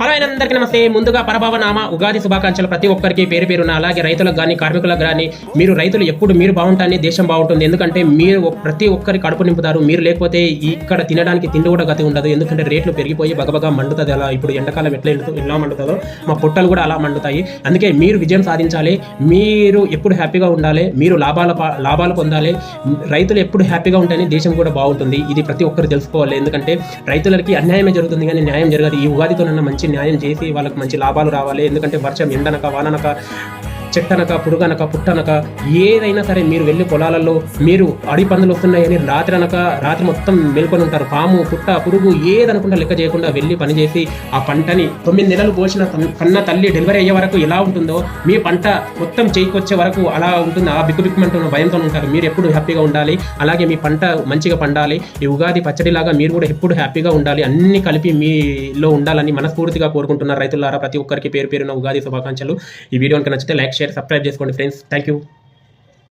Hello అందరికీ నమస్తే. ముందుగా పరభావనామ ఉగాది శుభాకాంక్షలు ప్రతి ఒక్కరికి పేరు పేరున. అలాగే రైతులకు కానీ కార్మికులకు కానీ మీరు రైతులు ఎప్పుడు మీరు బాగుంటారని దేశం బాగుంటుంది. ఎందుకంటే మీరు ప్రతి ఒక్కరి కడుపు నింపుతారు. మీరు లేకపోతే ఇక్కడ తినడానికి తిండి కూడా గతి ఉండదు. ఎందుకంటే రేట్లు పెరిగిపోయి బగబగా మండుతుంది. అలా ఇప్పుడు ఎండాకాలం ఎలా మండుతుందో మా పొట్టలు కూడా అలా మండుతాయి. అందుకే మీరు విజయం సాధించాలి. మీరు ఎప్పుడు హ్యాపీగా ఉండాలి. మీరు లాభాలు పొందాలి. రైతులు ఎప్పుడు హ్యాపీగా ఉంటేనే దేశం కూడా బాగుంటుంది. ఇది ప్రతి ఒక్కరు తెలుసుకోవాలి. ఎందుకంటే రైతులకి అన్యాయమే జరుగుతుంది కానీ న్యాయం జరగదు. ఈ ఉగాదితోనన్నా మంచి న్యాయం చేసి వాళ్ళకి మంచి లాభాలు రావాలి. ఎందుకంటే వర్షం ఎండనక వాననక చెట్టనక పురుగనక పుట్టనక ఏదైనా సరే మీరు వెళ్ళి పొలాలలో మీరు అడవి పందులు వస్తున్నాయని రాత్రి మొత్తం మేల్కొని ఉంటారు. పాము పుట్ట పురుగు ఏదనుకుంటా లెక్క చేయకుండా వెళ్ళి పనిచేసి ఆ పంటని 9 నెలలు పోసిన కన్న తల్లి డెలివరీ అయ్యే వరకు ఎలా ఉంటుందో మీ పంట మొత్తం చేయికొచ్చే వరకు అలా ఉంటుంది. ఆ బిక్కుబిక్కుమంటున్న భయంతో ఉంటారు. మీరు ఎప్పుడు హ్యాపీగా ఉండాలి. అలాగే మీ పంట మంచిగా పండాలి. ఈ ఉగాది పచ్చడిలాగా మీరు కూడా ఎప్పుడు హ్యాపీగా ఉండాలి. అన్ని కలిపి మీలో ఉండాలని మనస్ఫూర్తిగా కోరుకుంటున్నారు రైతులారా. ప్రతి ఒక్కరికి పేరు పేరున ఉగాది శుభాకాంక్షలు. ఈ వీడియోకి నచ్చితే లైక్, షేర్, సబ్స్క్రైబ్ చేసుకోండి ఫ్రెండ్స్. Thank you.